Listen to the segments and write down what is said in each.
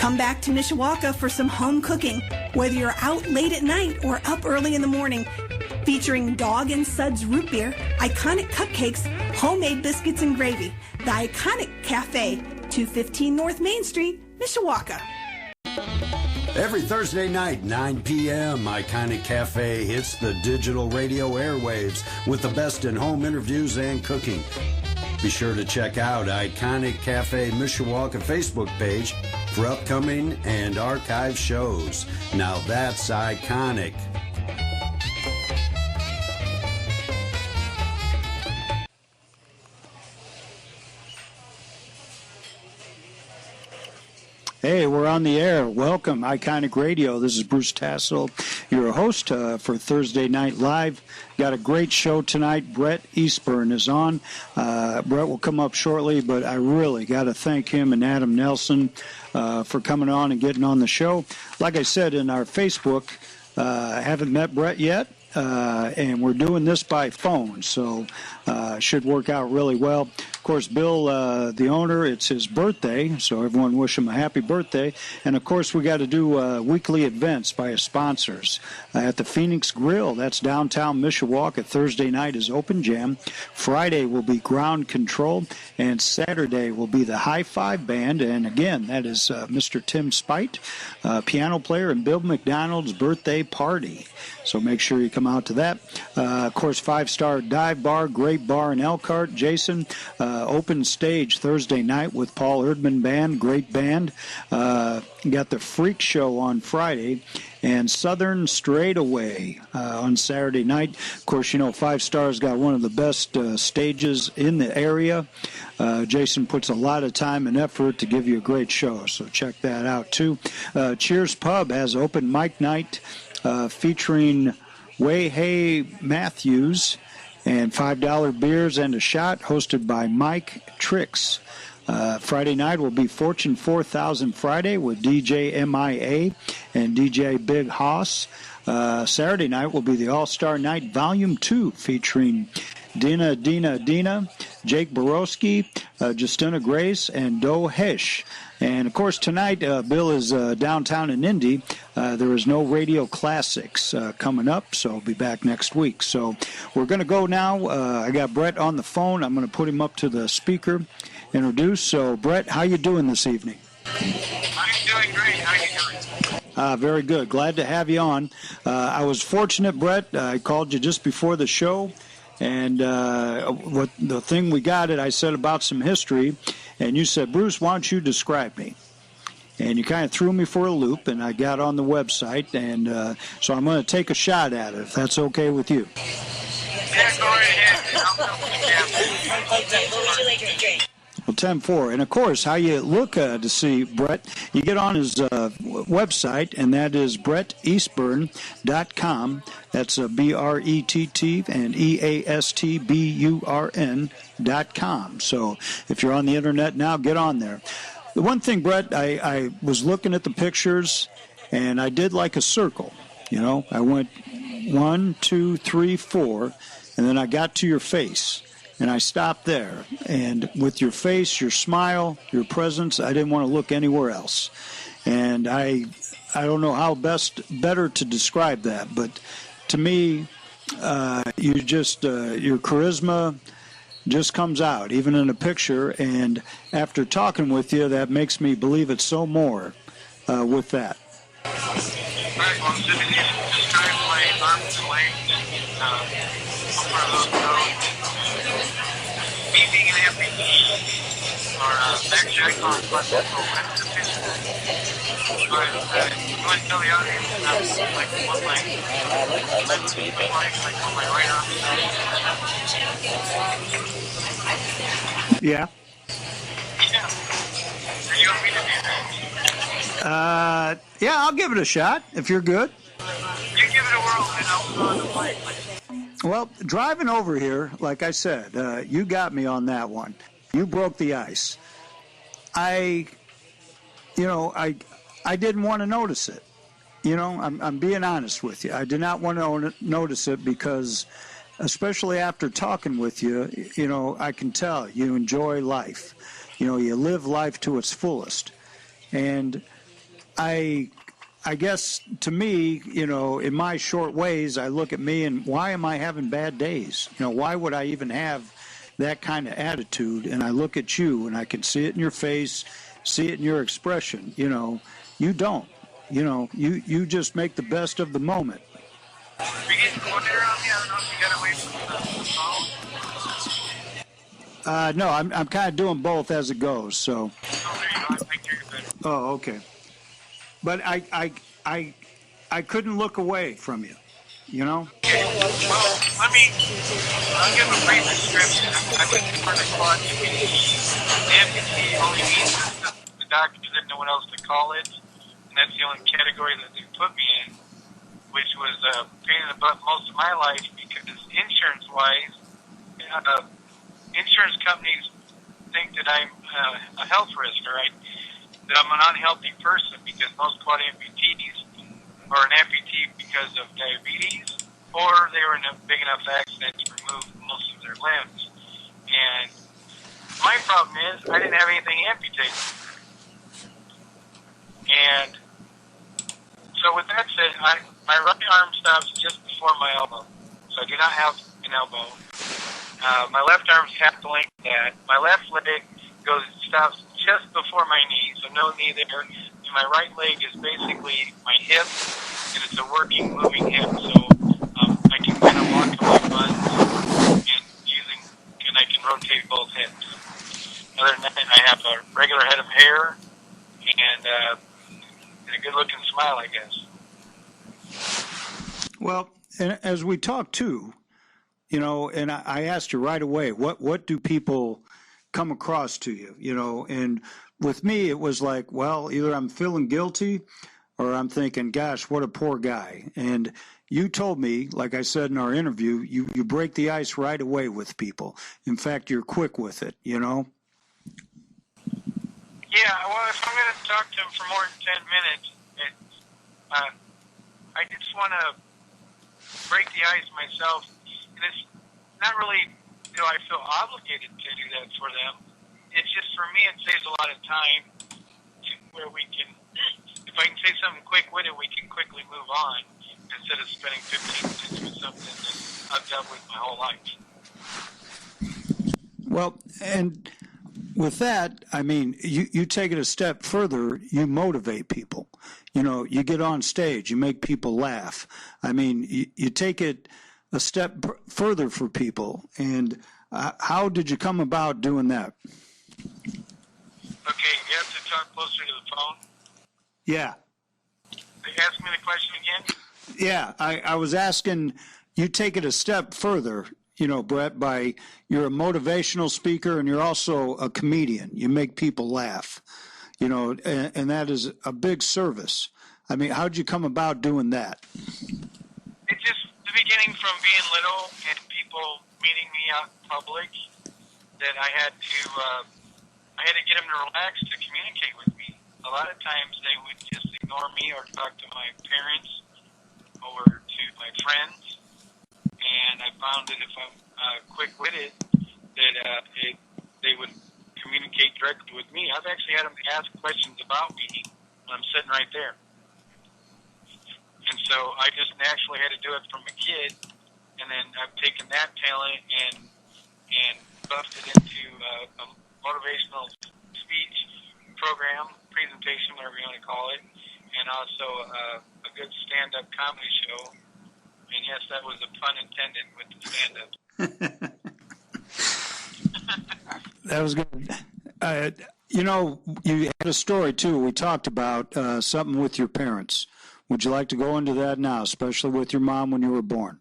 Come back to Mishawaka for some home cooking, whether you're out late at night or up early in the morning. Featuring Dog and Suds root beer, iconic cupcakes, homemade biscuits and gravy. The Iconic Cafe, 215 North Main Street, Mishawaka. Every Thursday night, 9 p.m., Iconic Cafe hits the digital radio airwaves with the best in home interviews and cooking. Be sure to check out Iconic Cafe Mishawaka Facebook page for upcoming and archive shows. Now that's iconic. Hey, we're on the air. Welcome, Iconic Radio. This is Bruce Tassel, your host for Thursday Night Live. Got a great show tonight. Brett Eastburn is on. Brett will come up shortly, but I really got to thank him and Adam Nelson for coming on and getting on the show. Like I said in our Facebook, I haven't met Brett yet. And we're doing this by phone, so should work out really well. Of course, Bill, the owner, it's his birthday, so everyone wish him a happy birthday. And, of course, we got to do weekly events by his sponsors. At the Phoenix Grill, that's downtown Mishawaka, Thursday night is Open Jam. Friday will be Ground Control, and Saturday will be the High Five Band. And, again, that is Mr. Tim Spite, piano player, and Bill McDonald's birthday party. So make sure you come out to that. Of course, 5-Star Dive Bar, Great Bar in Elkhart. Jason, open stage Thursday night with Paul Erdman Band, great band. Got the Freak Show on Friday. And Southern Straightaway on Saturday night. Of course, you know, 5-Star's got one of the best stages in the area. Jason puts a lot of time and effort to give you a great show, so check that out, too. Cheers Pub has open mic night featuring Way Matthews and $5 beers and a shot, hosted by Mike Tricks. Friday night will be Fortune 4000 Friday with DJ MIA and DJ Big Hoss. Saturday night will be the All-Star Night Volume 2 featuring Dina, Jake Borowski, Justina Grace, and Doe Hesh. And, of course, tonight, Bill is downtown in Indy. There is no Radio Classics coming up, so I'll be back next week. So we're going to go now. I got Brett on the phone. I'm going to put him up to the speaker, introduce. So, Brett, how you doing this evening? I'm doing great. How you doing? Very good. Glad to have you on. I was fortunate, Brett. I called you just before the show. And what the thing we got it, I said about some history, and you said, Bruce, why don't you describe me? And you kind of threw me for a loop, and I got on the website, and so I'm going to take a shot at it, if that's okay with you. Yeah, go right ahead. What would you like to drink? Well, 10-4. And, of course, how you look to see Brett, you get on his website, and that is BrettEastburn.com. That's B-R-E-T-T and EASTBURN.com. So if you're on the Internet now, get on there. The one thing, Brett, I was looking at the pictures, and I did like a circle. You know, I went 1, 2, 3, 4, and then I got to your face. And I stopped there. And with your face, your smile, your presence, I didn't want to look anywhere else. And I don't know how better to describe that. But to me, you just your charisma just comes out, even in a picture. And after talking with you, that makes me believe it so more with that. Right, well, just describe my arms and legs, me being an amputee, or actually I call it my muscle deficiency. But you want to tell the audience like what my left knee looks like what my right arm is. Yeah. Yeah. Are you want me to do that? Yeah, I'll give it a shot if you're good. You give it a whirl and I'll put on the plate. Well, driving over here, like I said, you got me on that one. You broke the ice. I didn't want to notice it. You know, I'm being honest with you. I did not want to notice it because, especially after talking with you, you know, I can tell you enjoy life. You know, you live life to its fullest. And I guess to me, in my short ways, I look at me and why am I having bad days? Why would I even have that kind of attitude? And I look at you and I can see it in your face, see it in your expression. You don't. You just make the best of the moment. Are you getting quiet around me? I don't know if you got away from the phone. No, I'm kind of doing both as it goes. So. Oh, there you go. I think you're better. Oh, okay. But I couldn't look away from you. Okay, well, I'll give a brief description. I'm with the quad amputee. The amputee only means the doctor didn't know what else to call it, and that's the only category that they put me in, which was a pain in the butt most of my life because insurance-wise, insurance companies think that I'm a health risk, or that I'm an unhealthy person because most quad amputees are an amputee because of diabetes, or they were in a big enough accident to remove most of their limbs. And my problem is I didn't have anything amputated. And so with that said, my right arm stops just before my elbow. So I do not have an elbow. My left arm's half the length of that. My left leg stops just before my knee, so no knee there. And my right leg is basically my hip, and it's a working, moving hip, so I can kind of walk to my buns and I can rotate both hips. Other than that, I have a regular head of hair and a good-looking smile, I guess. Well, and as we talk too, and I asked you right away, what do people come across to you, and with me, it was like, well, either I'm feeling guilty or I'm thinking, gosh, what a poor guy. And you told me, like I said in our interview, you break the ice right away with people. In fact, you're quick with it, Yeah, well, if I'm going to talk to him for more than 10 minutes, I just want to break the ice myself. And it's not really, do I feel obligated to do that for them. It's just, for me, it saves a lot of time to where we can, if I can say something quick-witted, we can quickly move on instead of spending 15 minutes with something that I've dealt with my whole life. Well, and with that, I mean, you take it a step further, you motivate people. You get on stage, you make people laugh. I mean, you take it a step further for people. And how did you come about doing that? Okay, you have to talk closer to the phone. Yeah. Ask me the question again. Yeah, I was asking, you take it a step further, Brett, by you're a motivational speaker and you're also a comedian. You make people laugh, and that is a big service. I mean, how'd you come about doing that? It's just the beginning from being little and people meeting me out in public that I had to get them to relax to communicate with me. A lot of times they would just ignore me or talk to my parents or to my friends. And I found that if I'm quick-witted, that they would communicate directly with me. I've actually had them ask questions about me when I'm sitting right there. And so I just naturally had to do it from a kid, and then I've taken that talent and buffed it into a motivational speech program, presentation, whatever you want to call it, and also a good stand-up comedy show. And yes, that was a pun intended with the stand-up. That was good. You had a story, too. We talked about something with your parents. Would you like to go into that now, especially with your mom when you were born?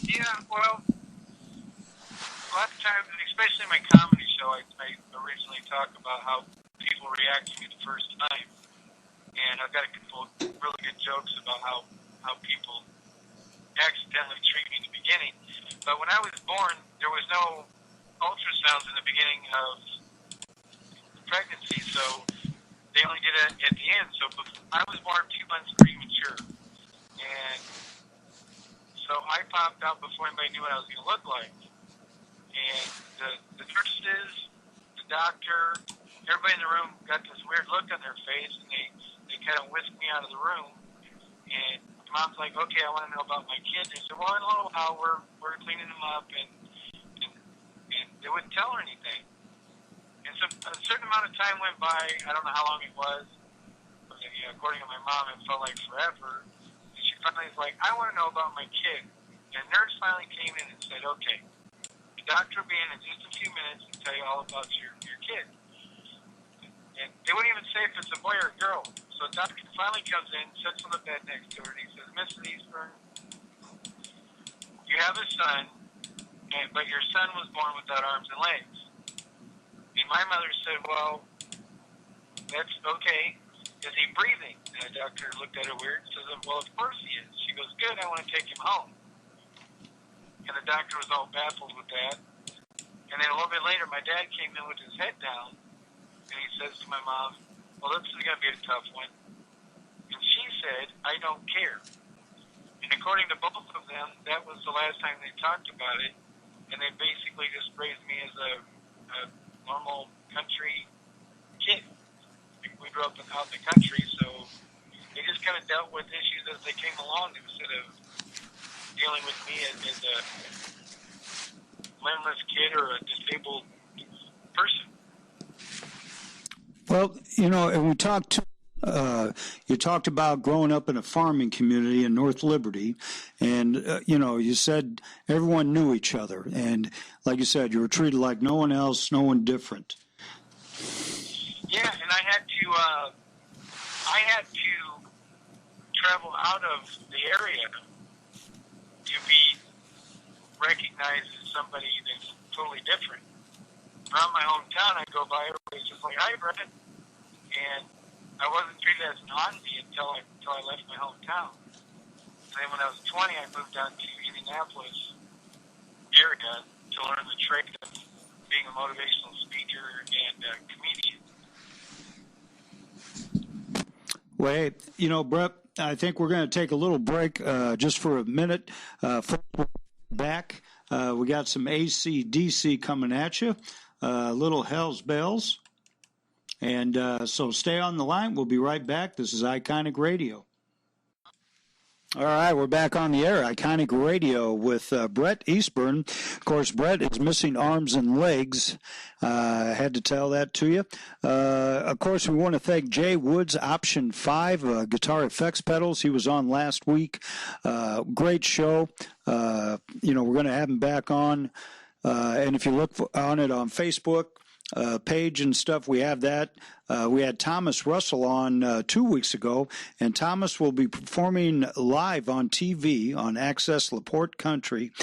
Yeah, well, a lot of times, especially in my comedy show, I originally talk about how people react to me the first time. And I've got a couple really good jokes about how people accidentally treat me in the beginning. But when I was born, there was no ultrasounds in the beginning of the pregnancy, so they only did it at the end. So I was born 2 months premature. And so I popped out before anybody knew what I was going to look like. And the nurses, the doctor, everybody in the room got this weird look on their face, and they kind of whisked me out of the room. And Mom's like, okay, I want to know about my kid. They said, well, in a little while, we're cleaning him up, and they wouldn't tell her anything. And so a certain amount of time went by. I don't know how long it was. But, according to my mom, it felt like forever. And she finally was like, I want to know about my kid. And a nurse finally came in and said, okay, the doctor will be in just a few minutes and tell you all about your kid. And they wouldn't even say if it's a boy or a girl. So the doctor finally comes in, sits on the bed next to her, and he says, Mrs. Eastburn, you have a son, but your son was born without arms and legs. And my mother said, well, that's okay. Is he breathing? And the doctor looked at her weird and says, well, of course he is. She goes, good, I want to take him home. And the doctor was all baffled with that. And then a little bit later, my dad came in with his head down, and he says to my mom, well, this is going to be a tough one. And she said, I don't care. And according to both of them, that was the last time they talked about it. And they basically just raised me as a normal country kid. We grew up out in the country, so they just kind of dealt with issues as they came along instead of dealing with me as a limbless kid or a disabled person. Well, and we talked you talked about growing up in a farming community in North Liberty, and, you said everyone knew each other. And like you said, you were treated like no one else, no one different. Yeah, and I had to travel out of the area to be recognized as somebody that's totally different. Around my hometown, I go by everybody's just like, hi, Brett. And I wasn't treated as an auntie until I left my hometown. And then when I was 20, I moved down to Indianapolis area to learn the trade of being a motivational speaker and a comedian. Well, hey, Brett, I think we're going to take a little break just for a minute. Back, we got some AC/DC coming at you, little Hell's Bells. And so stay on the line. We'll be right back. This is Iconic Radio. All right, we're back on the air. Iconic Radio with Brett Eastburn. Of course, Brett is missing arms and legs. I had to tell that to you. Of course, we want to thank Jay Woods, Option 5, Guitar Effects Pedals. He was on last week. Great show. We're going to have him back on. And if you look on it on Facebook, page and stuff, we have that. We had Thomas Russell on 2 weeks ago, and Thomas will be performing live on TV on Access LaPorte Country,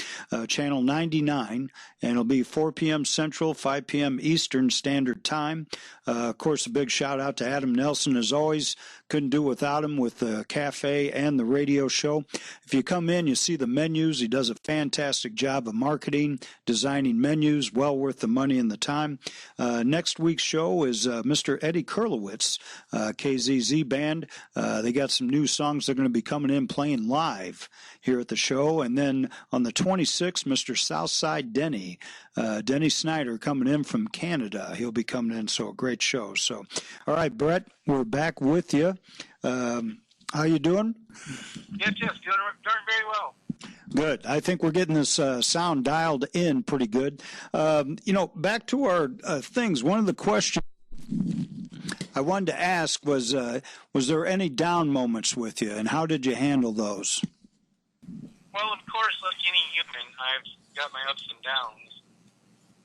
channel 99, and it'll be 4 p.m. Central, 5 p.m. Eastern Standard Time. Of course, a big shout out to Adam Nelson, as always. Couldn't do without him with the cafe and the radio show. If you come in, you see the menus. He does a fantastic job of marketing, designing menus, well worth the money and the time. Next week's show is Mr. Eddie Kurlowitz, KZZ Band. They got some new songs they're going to be coming in playing live here at the show. And then on the 26th, Mr. Southside Denny, Denny Snyder coming in from Canada. He'll be coming in, so a great show. So, all right, Brett, we're back with you. How you doing? Yes, doing very well. Good. I think we're getting this sound dialed in pretty good. Back to our things. One of the questions I wanted to ask was there any down moments with you, and how did you handle those? Well, of course, like any human, I've got my ups and downs.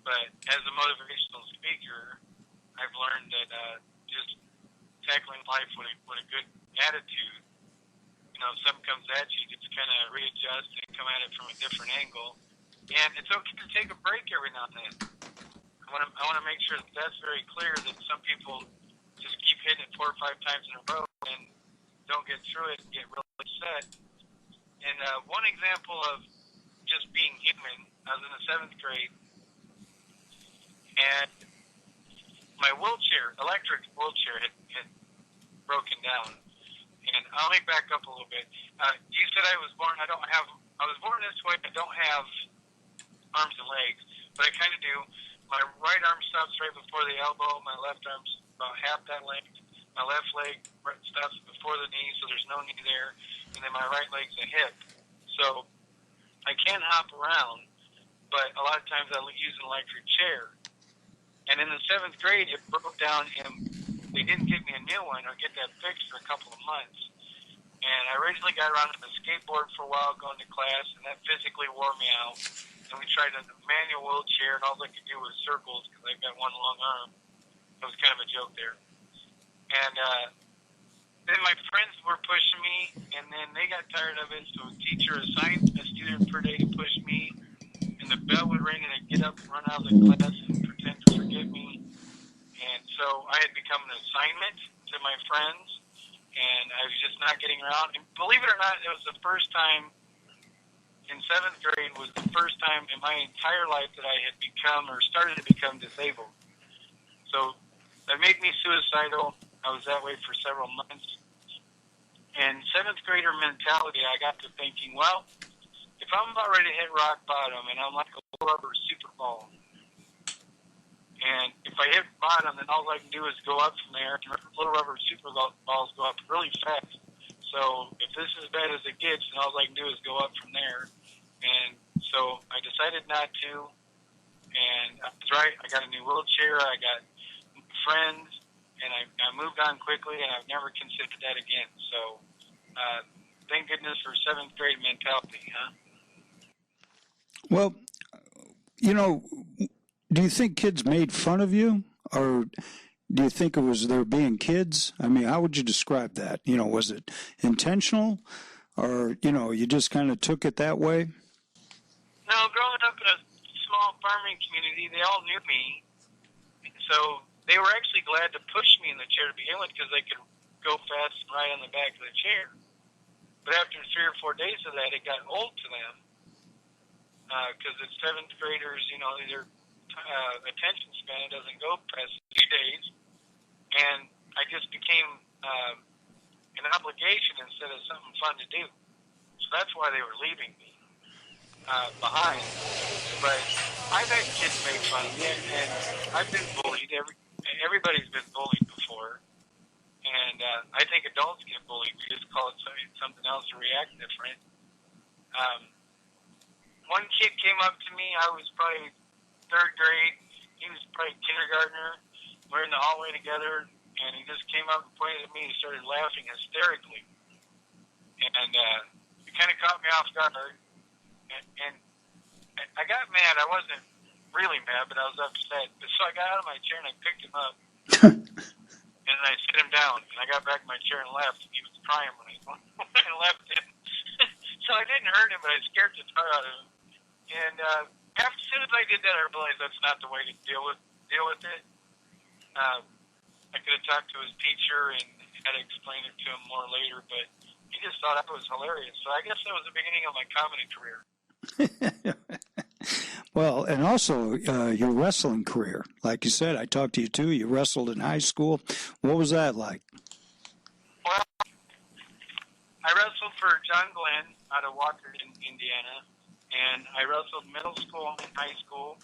But as a motivational speaker, I've learned that just tackling life with a good attitude, if something comes at you, just kind of readjust and come at it from a different angle. And it's okay to take a break every now and then. I want to make sure that that's very clear, that some people just keep hitting it 4 or 5 times in a row and don't get through it and get really upset. And one example of just being human, I was in the 7th grade, and my electric wheelchair had broken down. And let me back up a little bit. You said I was born this way. I don't have arms and legs, but I kind of do. My right arm stops right before the elbow. My left arm's about half that length. My left leg stops before the knee, so there's no knee there. And then my right leg's a hip. So I can hop around, but a lot of times I use an electric chair. And in the 7th grade, it broke down, and they didn't give me a new one or get that fixed for a couple of months. And I originally got around on the skateboard for a while going to class, and that physically wore me out. And we tried a manual wheelchair, and all I could do was circles because I've got one long arm. It was kind of a joke there. And then my friends were pushing me, and then they got tired of it, so a teacher assigned a student per day to push me, and the bell would ring, and I'd get up and run out of the class and pretend to forget me. And so I had become an assignment to my friends, and I was just not getting around. And believe it or not, it was the first time in 7th grade was the first time in my entire life that I had become or started to become disabled. So that made me suicidal. I was that way for several months. And 7th grader mentality, I got to thinking, well, if I'm about ready to hit rock bottom and I'm like a little rubber super ball, and if I hit bottom, then all I can do is go up from there. And little rubber super balls go up really fast. So if this is as bad as it gets, then all I can do is go up from there. And so I decided not to. And I was right. I got a new wheelchair. I got friends. And I moved on quickly, and I've never considered that again. So thank goodness for 7th grade mentality, huh? Well, do you think kids made fun of you, or do you think it was they're being kids? I mean, how would you describe that? Was it intentional, or, you just kind of took it that way? No, growing up in a small farming community, they all knew me. So they were actually glad to push me in the chair to begin with because they could go fast and ride on the back of the chair. But after 3 or 4 days of that, it got old to them because it's 7th graders, their attention span doesn't go past a few days. And I just became an obligation instead of something fun to do. So that's why they were leaving me behind. But I've had kids make fun of me, and I've been bullied. Everybody's been bullied before. And I think adults get bullied. We just call it something else or react different. One kid came up to me. I was probably 3rd grade. He was probably kindergartner. We're in the hallway together, and he just came up and pointed at me and started laughing hysterically. And it kind of caught me off guard. And I got mad. I wasn't really mad, but I was upset. So I got out of my chair and I picked him up. And I set him down. And I got back in my chair and left. He was crying when I left him. So I didn't hurt him, but I scared the tar out of him. And as soon as I did that, I realized that's not the way to deal with it. I could have talked to his teacher and had to explain it to him more later, but he just thought I was hilarious. So I guess that was the beginning of my comedy career. Well, and also your wrestling career. Like you said, I talked to you too. You wrestled in high school. What was that like? Well, I wrestled for John Glenn out of Walkerton, Indiana, and I wrestled middle school and high school.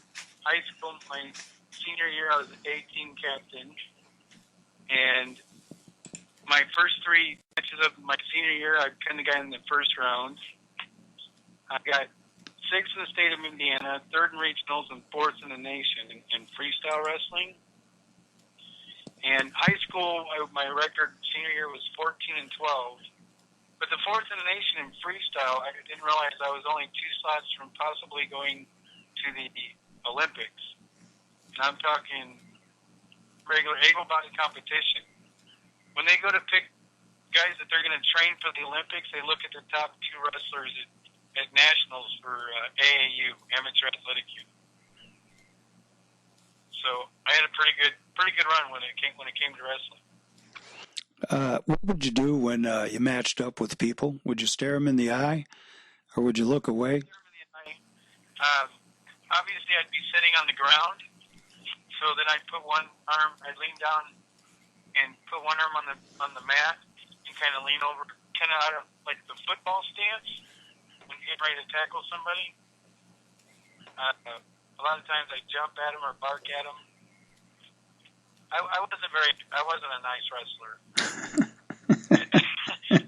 High school, my senior year, I was an A-team captain, and my first 3 matches of my senior year, I pinned the guy in the first round. I got 6th in the state of Indiana, 3rd in regionals, and 4th in the nation in freestyle wrestling. And high school, my record senior year was 14-12. But the 4th in the nation in freestyle, I didn't realize I was only 2 slots from possibly going to the Olympics. And I'm talking regular able-bodied competition. When they go to pick guys that they're going to train for the Olympics, they look at the top 2 wrestlers at nationals for AAU, Amateur Athletic Union. So I had a pretty good run when it came to wrestling. What would you do when you matched up with people? Would you stare them in the eye, or would you look away? Obviously, I'd be sitting on the ground. So then I'd lean down and put one arm on the mat and kind of lean over, kind of out of like the football stance when you get ready to tackle somebody. A lot of times I jump at them or bark at them. I wasn't a nice wrestler.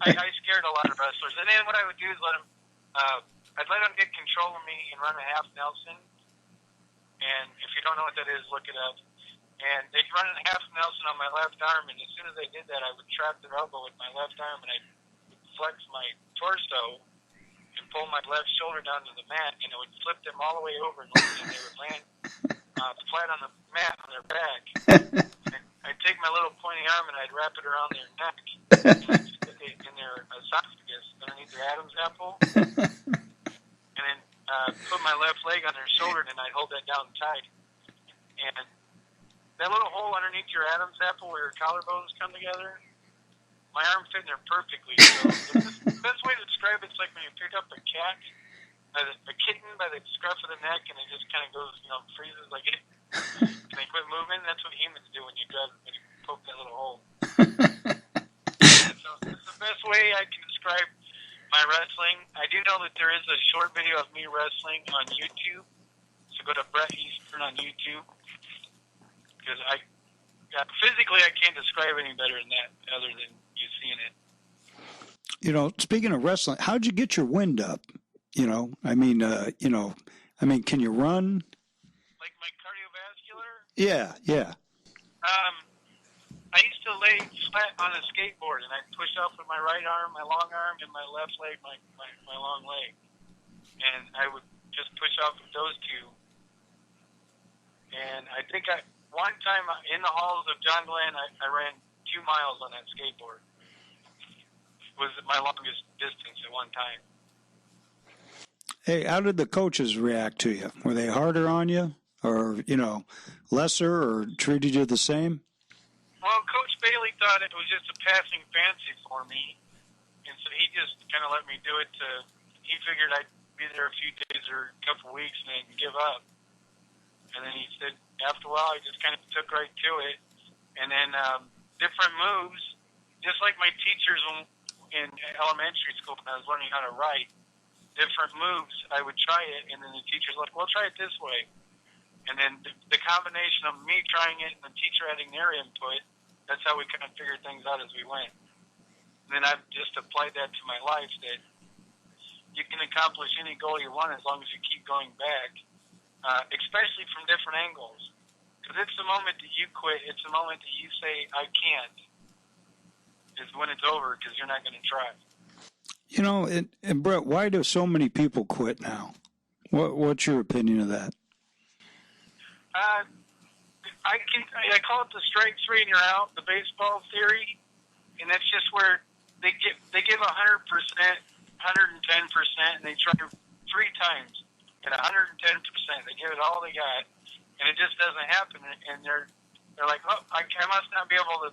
I scared a lot of wrestlers. And then what I would do is I'd let them get control of me and run a half Nelson. And if you don't know what that is, look it up. And they'd run a half Nelson on my left arm, and as soon as they did that, I would trap their elbow with my left arm, and I'd flex my torso and pull my left shoulder down to the mat, and it would flip them all the way over, and they would land flat on the mat on their back. And I'd take my little pointy arm, and I'd wrap it around their neck, and I'd stick it in their esophagus underneath their Adam's apple, and then put my left leg on their shoulder, and I'd hold that down tight. And that little hole underneath your Adam's apple where your collarbones come together, my arm fit in there perfectly. So the best way to describe it's like when you pick up a cat, a kitten by the scruff of the neck, and it just kind of goes, freezes like it, and they quit moving. That's what humans do when you poke that little hole. So it's the best way I can describe my wrestling. I do know that there is a short video of me wrestling on YouTube, so go to Brett Eastburn on YouTube. Because physically, I can't describe any better than that, other than you seeing it. Speaking of wrestling, how'd you get your wind up? Can you run? Like my cardiovascular? Yeah. I used to lay flat on a skateboard, and I'd push off with my right arm, my long arm, and my left leg, my long leg. And I would just push off with those two. And I think one time in the halls of John Glenn, I ran 2 miles on that skateboard. It was my longest distance at one time. Hey, how did the coaches react to you? Were they harder on you, or lesser, or treated you the same? Well, Coach Bailey thought it was just a passing fancy for me, and so he just kind of let me do it. He figured I'd be there a few days or a couple weeks and then give up. And then he said, after a while, I just kind of took right to it. And then different moves, just like my teachers in elementary school when I was learning how to write, different moves, I would try it, and then the teacher's like, well, try it this way. And then the combination of me trying it and the teacher adding their input, that's how we kind of figured things out as we went. And then I've just applied that to my life, that you can accomplish any goal you want as long as you keep going back. Especially from different angles. Because it's the moment that you quit, it's the moment that you say, I can't, is when it's over, because you're not going to try. And Brett, why do so many people quit now? What's your opinion of that? I call it the strike three and you're out, the baseball theory, and that's just where they give 100%, 110%, and they try 3 times. At 110%, they give it all they got, and it just doesn't happen. And they're like, oh, I must not be able to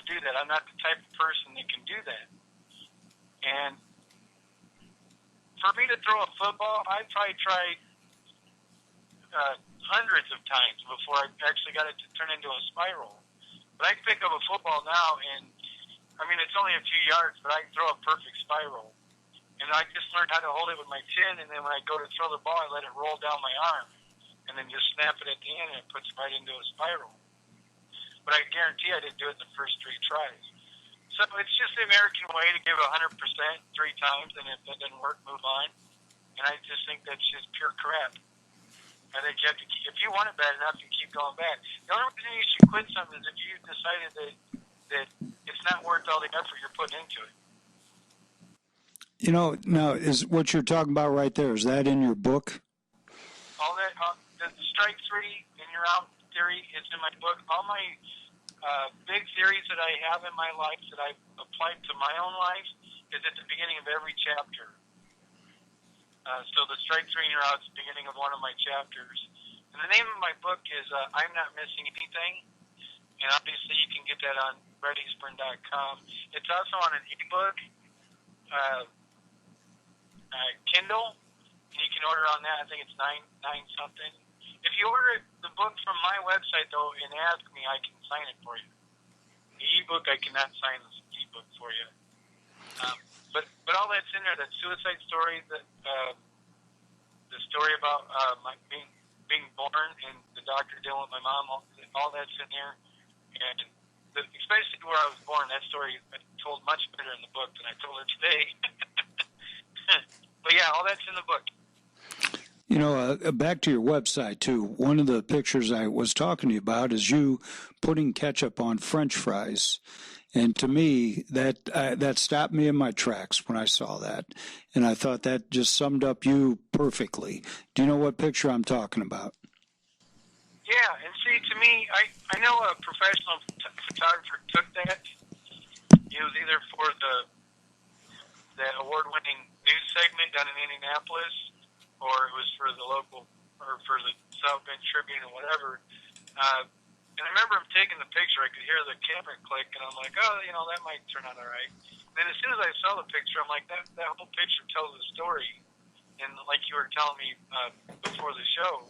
do that. I'm not the type of person that can do that. And for me to throw a football, I probably tried hundreds of times before I actually got it to turn into a spiral. But I can pick up a football now, and it's only a few yards, but I can throw a perfect spiral. And I just learned how to hold it with my chin, and then when I go to throw the ball, I let it roll down my arm, and then just snap it at the end, and it puts it right into a spiral. But I guarantee I didn't do it in the first 3 tries. So it's just the American way to give 100% 3 times, and if that doesn't work, move on. And I just think that's just pure crap. I think you have to if you want it bad enough, you keep going back. The only reason you should quit something is if you decided that it's not worth all the effort you're putting into it. Now, is what you're talking about right there, is that in your book? All that, the strike three and you're out theory is in my book. All my big theories that I have in my life that I've applied to my own life is at the beginning of every chapter. So the strike three and you're out is the beginning of one of my chapters. And the name of my book is I'm Not Missing Anything. And obviously you can get that on brettEastburn.com. It's also on an ebook. Kindle, and you can order on that. I think it's $9 something. If you order the book from my website though and ask me, I can sign it for you. The ebook I cannot sign this ebook for you. But all that's in there. That suicide story, the story about my being born and the doctor dealing with my mom, all that's in there. And especially where I was born, that story I told much better in the book than I told it today. But yeah, all that's in the book. You know, back to your website, too. One of the pictures I was talking to you about is you putting ketchup on French fries. And to me, that stopped me in my tracks when I saw that. And I thought that just summed up you perfectly. Do you know what picture I'm talking about? Yeah, and see, to me, I know a professional photographer took that. It was either for the award-winning news segment down in Indianapolis, or it was for the local, or for the South Bend Tribune or whatever. And I remember him taking the picture. I could hear the camera click, and I'm like, oh, you know, that might turn out all right. And then as soon as I saw the picture, I'm like, that whole picture tells a story. And like you were telling me before the show,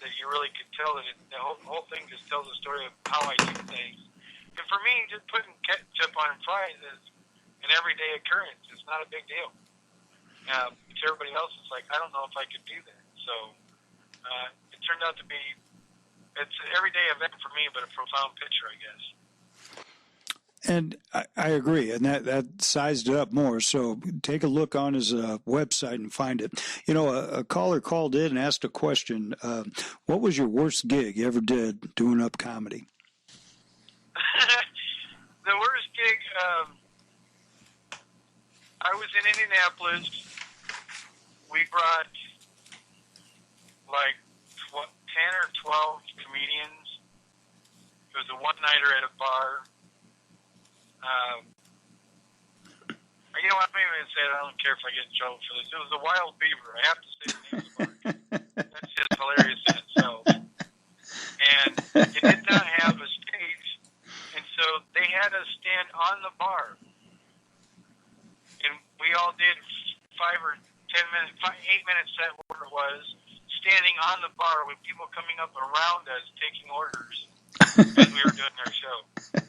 that you really could tell that the whole thing just tells a story of how I do things. And for me, just putting ketchup on fries is an everyday occurrence. It's not a big deal. To everybody else, it's like, I don't know if I could do that. So it turned out to be, it's an everyday event for me, but a profound picture, I guess. And I agree, and that sized it up more. So take a look on his website and find it. You know, a caller called in and asked a question. What was your worst gig you ever did doing up comedy? The worst gig, I was in Indianapolis. We brought like 10 or 12 comedians. It was a one-nighter at a bar. You know what, I'm even say it. I don't care if I get in trouble for this. It was the Wild Beaver. I have to say the name of the bar. That shit's hilarious in itself. And it did not have a stage, and so they had us stand on the bar. And we all did 8 minute set, whatever it was, standing on the bar with people coming up around us taking orders as we were doing our show. And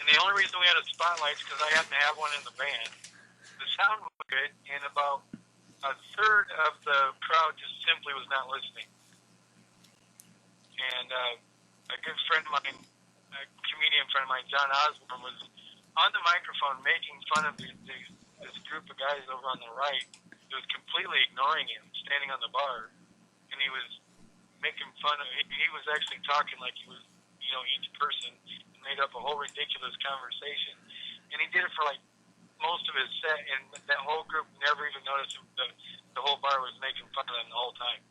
the only reason we had a spotlight is because I happened to have one in the band. The sound was good, and about a third of the crowd just simply was not listening. And a good friend of mine, a comedian friend of mine, John Osborne, was on the microphone making fun of this group of guys over on the right who was completely ignoring him, standing on the bar. And he was making fun of him. He was actually talking like he was, you know, each person, made up a whole ridiculous conversation. And he did it for like most of his set, and that whole group never even noticed the whole bar was making fun of them the whole time.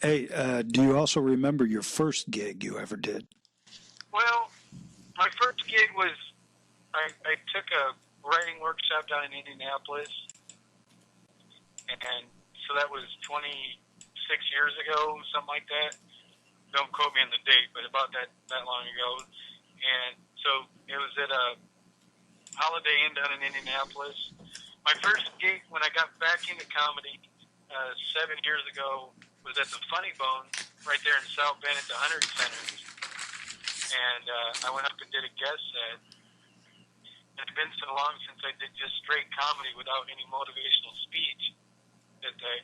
Hey, do you also remember your first gig you ever did? Well, my first gig was, I took a writing workshop down in Indianapolis, and so that was 26 years ago, something like that. Don't quote me on the date, but about that long ago. And so it was at a Holiday Inn down in Indianapolis. My first gig when I got back into comedy 7 years ago was at the Funny Bone right there in South Bend at the 100 Center. And I went up and did a guest set. It's been so long since I did just straight comedy without any motivational speech that they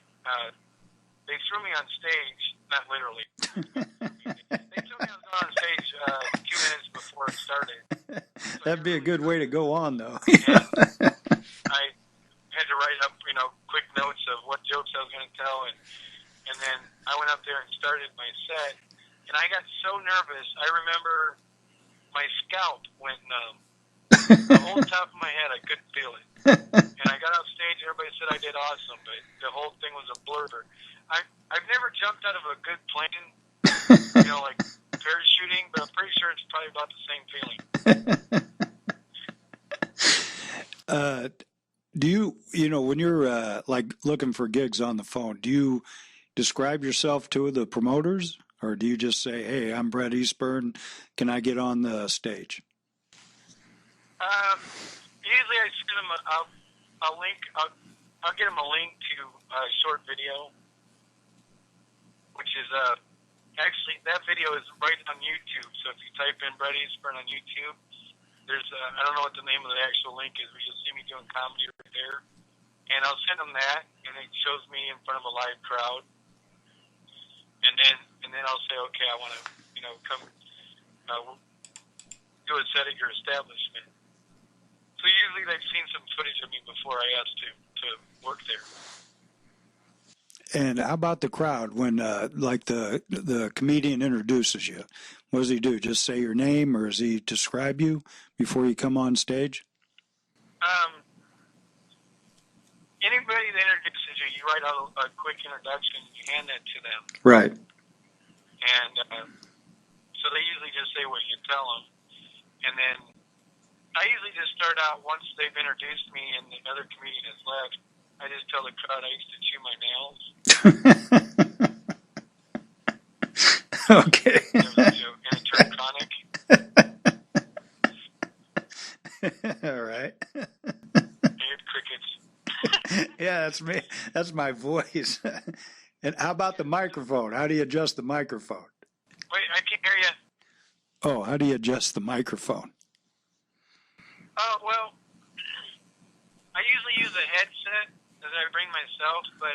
threw me on stage, not literally. They threw me on stage 2 minutes before it started. So That'd be a good way to go on, though. And I had to write up, quick notes of what jokes I was going to tell, and then I went up there and started my set, and I got so nervous. I remember my scalp went numb. The whole top of my head, I couldn't feel it. And I got off stage, everybody said I did awesome, but the whole thing was a blur. I've never jumped out of a good plane, like parachuting, but I'm pretty sure it's probably about the same feeling. Do you, when you're like looking for gigs on the phone, do you describe yourself to the promoters, or do you just say, "Hey, I'm Brett Eastburn. Can I get on the stage?" Usually I send them a link. I'll get them a link to a short video, which is actually that video is right on YouTube. So if you type in Brett Eastburn on YouTube, there's I don't know what the name of the actual link is, but you'll see me doing comedy right there. And I'll send them that, and it shows me in front of a live crowd. and then I'll say, okay, I want to, come do a set at your establishment. So usually they've seen some footage of me before I asked to work there. And how about the crowd when, like, the comedian introduces you? What does he do? Just say your name, or does he describe you before you come on stage? Anybody that introduces you, you write out a quick introduction, you hand that to them. Right. And so they usually just say what you tell them. And then I usually just start out, once they've introduced me and the other comedian has left, I just tell the crowd I used to chew my nails. Okay. And it turned chronic. All right. And crickets. Yeah, that's me. That's my voice. And how about the microphone? How do you adjust the microphone? Wait, I can't hear you. Oh, how do you adjust the microphone? Well, I usually use a headset that I bring myself, but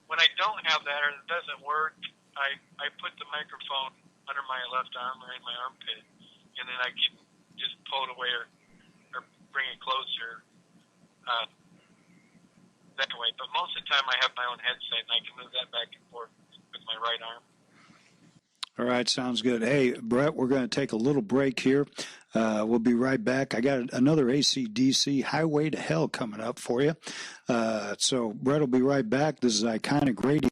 when I don't have that or it doesn't work, I put the microphone under my left arm or in my armpit, and then I can just pull it away or bring it closer that way. But most of the time I have my own headset, and I can move that back and forth with my right arm. All right, sounds good. Hey, Brett, we're going to take a little break here. We'll be right back. I got another AC/DC Highway to Hell coming up for you. So Brett will be right back. This is Iconic Radio.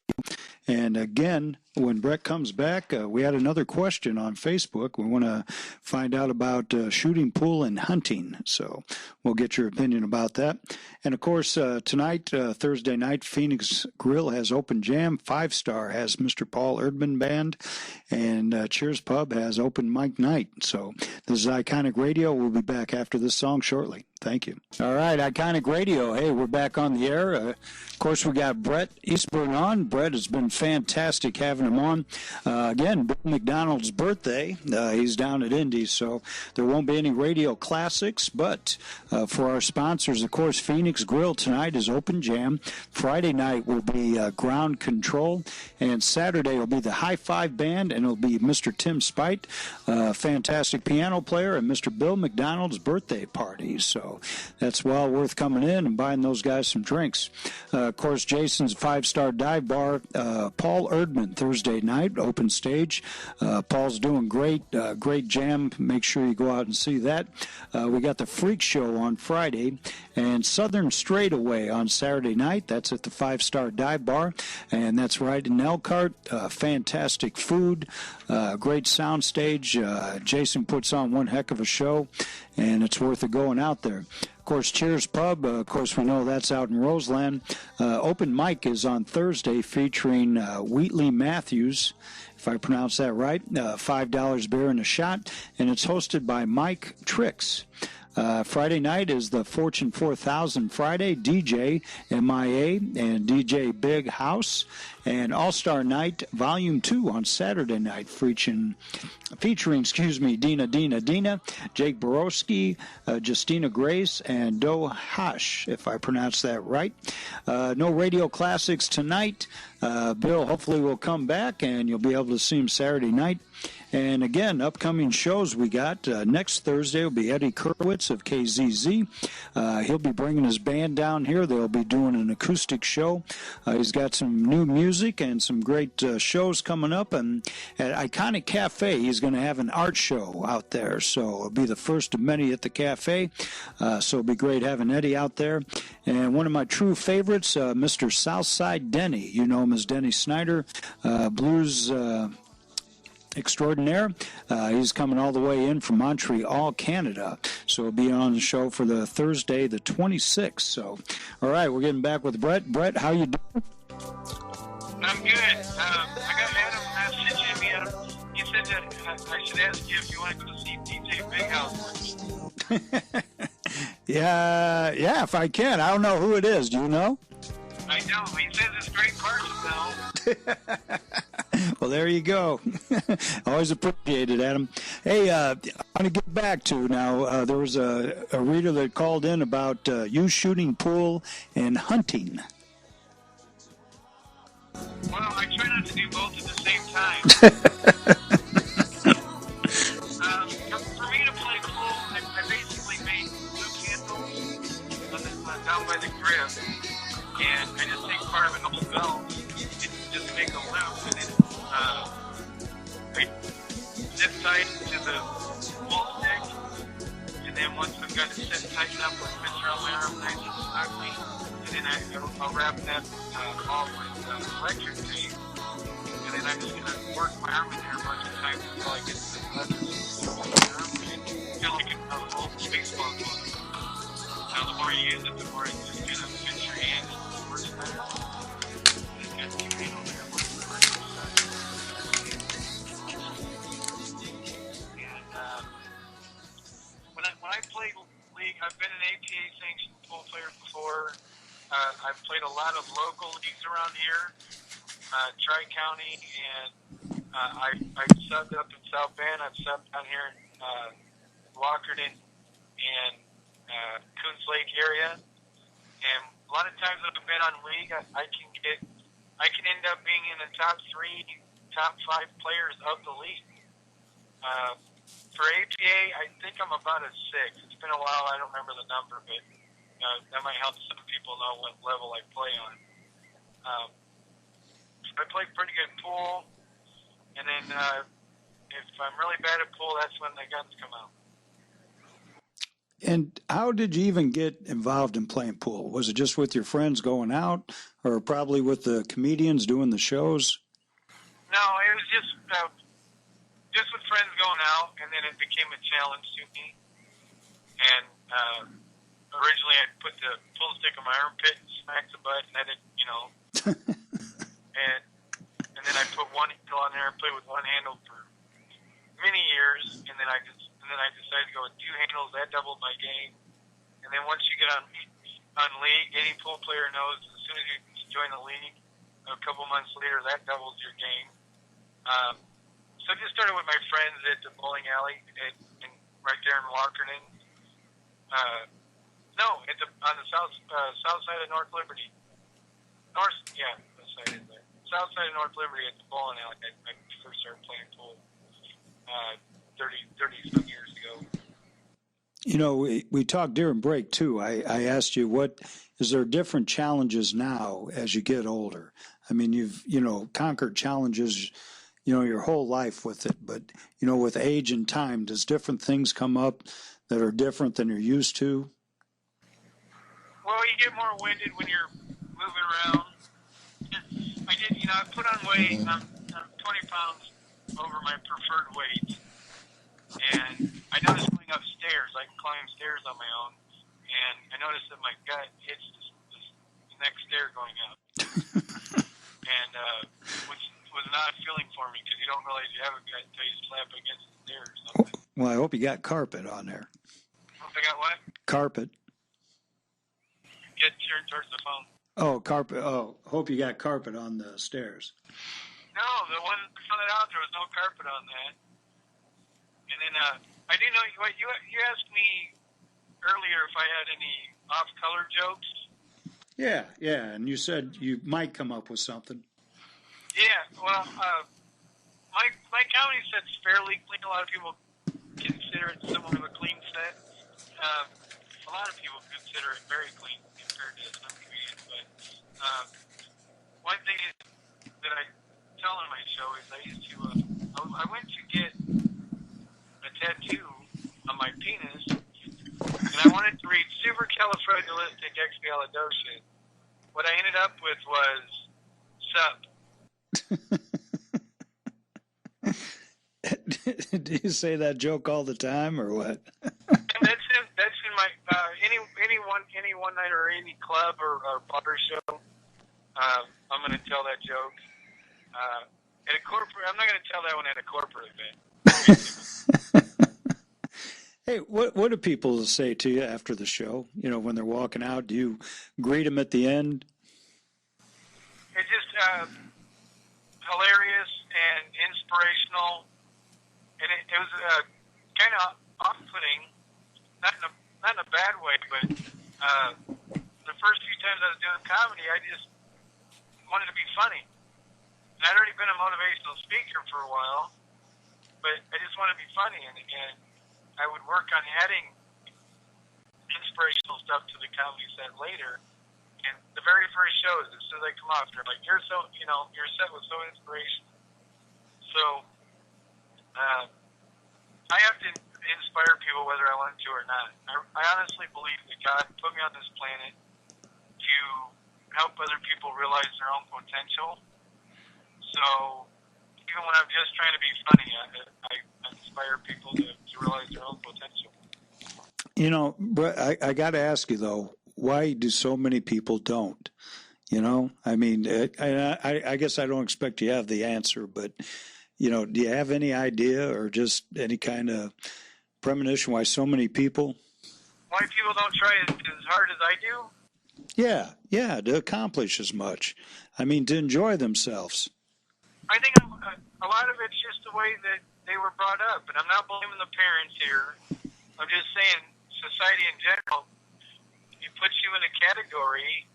And again, when Brett comes back, we had another question on Facebook. We want to find out about shooting pool and hunting. So we'll get your opinion about that. And, of course, tonight, Thursday night, Phoenix Grill has open jam. 5 Star has Mr. Paul Erdman Band. And Cheers Pub has open mic night. So this is Iconic Radio. We'll be back after this song shortly. Thank you. All right, Iconic Radio. Hey, we're back on the air. Of course, we got Brett Eastburn on. Brett, has been fantastic having him on. Again, Bill McDonald's birthday. He's down at Indy, so there won't be any radio classics. But for our sponsors, of course, Phoenix Grill tonight is open jam. Friday night will be Ground Control. And Saturday will be the High Five Band, and it'll be Mr. Tim Spite, fantastic piano player, and Mr. Bill McDonald's birthday party. So that's well worth coming in and buying those guys some drinks. Of course, Jason's 5 Star Dive Bar, Paul Erdman, Thursday night, open stage. Paul's doing great, great jam. Make sure you go out and see that. We got the Freak Show on Friday and Southern Straightaway on Saturday night. That's at the 5 Star Dive Bar, and that's right in Elkhart. Fantastic food, great sound stage. Jason puts on one heck of a show, and it's worth it going out there. Of course, Cheers Pub, of course, we know that's out in Roseland. Open mic is on Thursday featuring Wheatley Matthews, if I pronounce that right, $5 beer and a shot, and it's hosted by Mike Tricks. Friday night is the Fortune 4000 Friday, DJ MIA and DJ Big House, and All-Star Night Volume 2 on Saturday night, featuring Dina, Jake Borowski, Justina Grace, and Do Hash, if I pronounce that right. No radio classics tonight. Bill hopefully will come back, and you'll be able to see him Saturday night. And again, upcoming shows we got. Next Thursday will be Eddie Kurwitz of KZZ. He'll be bringing his band down here. They'll be doing an acoustic show. He's got some new music and some great shows coming up. And at Iconic Cafe, he's going to have an art show out there. So it'll be the first of many at the cafe. So it'll be great having Eddie out there. And one of my true favorites, Mr. Southside Denny. You know him as Denny Snyder, blues extraordinaire. He's coming all the way in from Montreal, Canada. So he'll be on the show for the Thursday, the 26th. So, all right, we're getting back with Brett. Brett, how you doing? I'm good. I got Adam messaging me. He said that I should ask you if you want to go see DJ Big House. Yeah, if I can. I don't know who it is. Do you know? I know. He says it's great person, though. Well, there you go. Always appreciated, Adam. Hey, I want to get back to now. There was a reader that called in about you shooting pool and hunting. Well, I try not to do both at the same time. For me to play pool, I basically make two candles down by the grip, and I just take part of an old belt and just make a loop, and then I zip tight to the pool stick, and then once I've got it set tightened up, I'll pinch around my arm nice and snugly, and then I'll wrap that all with electric tape, and then I'm just going to work my arm in there a bunch of times until I get to the letters. Feel like a old baseball glove. Now, the more you use it, the more it just kind of fits your hand and works better. And then you can over there work the right side. And when I play league, I've been an APA sanctioned pool player before. I've played a lot of local leagues around here, Tri-County, and I've subbed up in South Bend. I've subbed down here in Walkerton and Coons Lake area. And a lot of times when I've been on league, I can end up being in the top 5 players of the league. For APA, I think I'm about a 6. It's been a while. I don't remember the number, but that might help some people know what level I play on. I play pretty good pool, and then if I'm really bad at pool, that's when the guns come out. And how did you even get involved in playing pool? Was it just with your friends going out, or probably with the comedians doing the shows? No, it was just with friends going out, and then it became a challenge to me. And originally, I'd put the pool stick in my armpit and smack the butt, and I didn't, and then I put one handle on there and played with one handle for many years, and then I decided to go with 2 handles. That doubled my game. And then once you get on league, any pool player knows as soon as you join the league, a couple months later, that doubles your game. So I just started with my friends at the bowling alley right there in Walkerton. On the south side of North Liberty. South side of North Liberty at the bowling alley. I first started playing pool 30 some years ago. We talked during break too. I asked you, is there different challenges now as you get older? I mean, you've conquered challenges, your whole life with it, but with age and time, does different things come up that are different than you're used to? Well, you get more winded when you're moving around. I put on weight. I'm 20 pounds over my preferred weight. And I noticed going upstairs, I can climb stairs on my own, and I noticed that my gut hits the next stair going up. And which was not feeling for me, because you don't realize you have a gut until you slap against the stair or something. Well, I hope you got carpet on there. Hope I got what? Carpet. Get turned towards the phone. Oh, carpet. Oh, hope you got carpet on the stairs. No, the one I found it out, there was no carpet on that. And then I didn't know what you asked me earlier if I had any off-color jokes. Yeah, and you said you might come up with something. Yeah, well, my county set's fairly clean. A lot of people consider it somewhat of a clean set. A lot of people consider it very clean compared to some communities. But one thing that I tell in my show is I went to get a tattoo on my penis, and I wanted to read supercalifragilisticexpialidocious. What I ended up with was sup. Do you say that joke all the time, or what? That's in my any one night or any club or bar show. I'm going to tell that joke. At a corporate, I'm not going to tell that one at a corporate event. Hey, what do people say to you after the show? When they're walking out, do you greet them at the end? It's just hilarious and inspirational, and it was kind of off-putting, not in a bad way, but the first few times I was doing comedy, I just wanted to be funny, And I'd already been a motivational speaker for a while, but I just want to be funny, and I would work on adding inspirational stuff to the comedy set later. And the very first shows, as soon as I come off, they're like, your set was so inspirational. So I have to inspire people whether I want to or not. I honestly believe that God put me on this planet to help other people realize their own potential. So even when I'm just trying to be funny, I inspire people to realize their own potential. You know, Brett, I got to ask you, though, why do so many people don't? You know, I mean, I guess I don't expect you to have the answer, but, you know, do you have any idea or just any kind of premonition why so many people? Why people don't try as hard as I do? Yeah, to accomplish as much. I mean, to enjoy themselves. I think a lot of it's just the way that they were brought up, and I'm not blaming the parents here. I'm just saying society in general, it puts you in a category,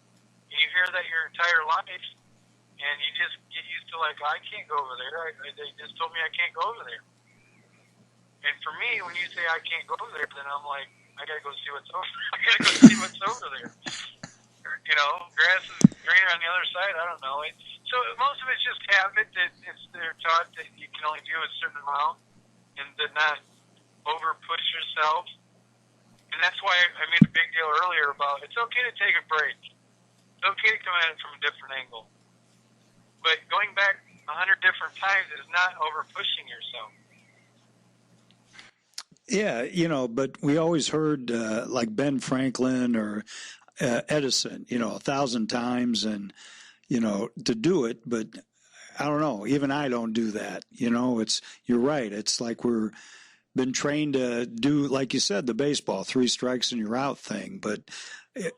and you hear that your entire life, and you just get used to, like, I can't go over there. They just told me I can't go over there. And for me, when you say I can't go over there, then I'm like, I gotta go see what's over there. I gotta go see what's over there. You know, grass is greener on the other side. I don't know. So most of it's just habit that they're taught that you can only do a certain amount and to not over push yourself. And that's why I made a big deal earlier about it's okay to take a break. It's okay to come at it from a different angle. But going back 100 different times is not over pushing yourself. Yeah, you know, but we always heard like Ben Franklin or Edison, you know, 1,000 times and, you know, to do it. But I don't know, even I don't do that. You know, you're right. It's like we're been trained to do, like you said, the baseball 3 strikes and you're out thing. But guys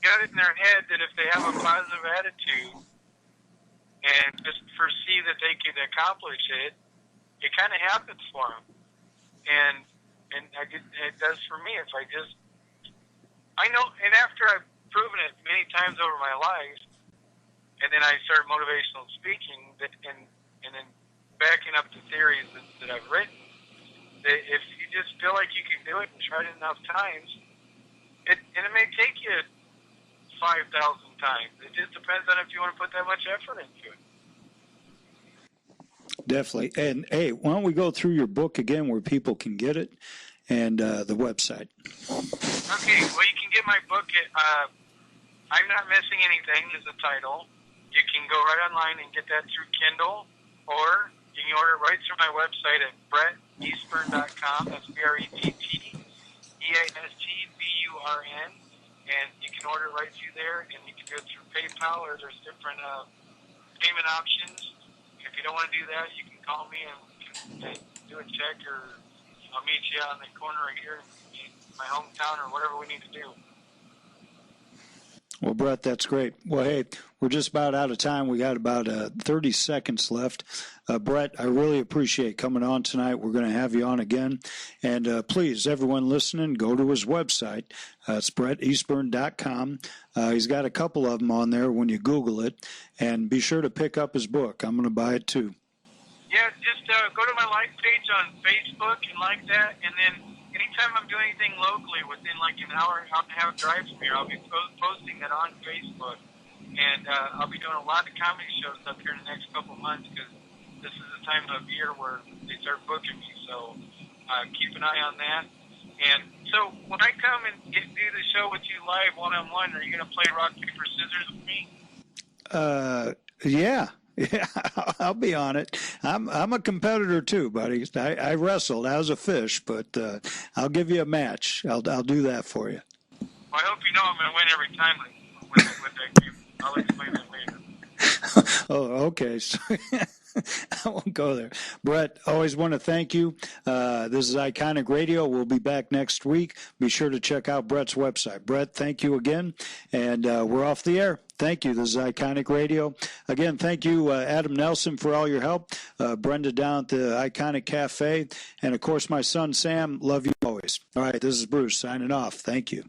got it in their head that if they have a positive attitude and just foresee that they can accomplish it, it kind of happens for them. And it does for me if I know, and after I've proven it many times over my life, and then I started motivational speaking, and then backing up the theories that I've written, that if you just feel like you can do it and try it enough times, and it may take you 5,000 times. It just depends on if you want to put that much effort into it. Definitely. And, hey, why don't we go through your book again where people can get it and the website? Okay. Well, you can get my book at I'm Not Missing Anything is the title. You can go right online and get that through Kindle, or you can order it right through my website at BrettEastburn.com. That's BretTeastburn. And you can order it right through there, and you can do it through PayPal, or there's different payment options. If you don't want to do that, you can call me and do a check, or I'll meet you on the corner right here in my hometown, or whatever we need to do. Well, Brett, that's great. Well, hey, we're just about out of time. We got about 30 seconds left. Brett, I really appreciate coming on tonight. We're going to have you on again. And please, everyone listening, go to his website. It's BrettEastburn.com. He's got a couple of them on there when you Google it. And be sure to pick up his book. I'm going to buy it too. Yeah, just go to my like page on Facebook and like that. And then anytime I'm doing anything locally within like an hour and a half drive from here, I'll be posting that on Facebook. And I'll be doing a lot of comedy shows up here in the next couple of months because this is the time of year where they start booking me. So keep an eye on that. And so when I come and do the show with you live one-on-one, are you going to play rock, paper, scissors with me? Yeah. Yeah, I'll be on it. I'm a competitor too, buddy. I wrestled. I was a fish, but I'll give you a match. I'll do that for you. Well, I hope you know I'm going to win every time with that game. I'll explain that later. Oh, okay. So, I won't go there. Brett, always want to thank you. This is Iconic Radio. We'll be back next week. Be sure to check out Brett's website. Brett, thank you again. And we're off the air. Thank you. This is Iconic Radio. Again, thank you, Adam Nelson, for all your help. Brenda down at the Iconic Cafe. And, of course, my son, Sam. Love you always. All right, this is Bruce signing off. Thank you.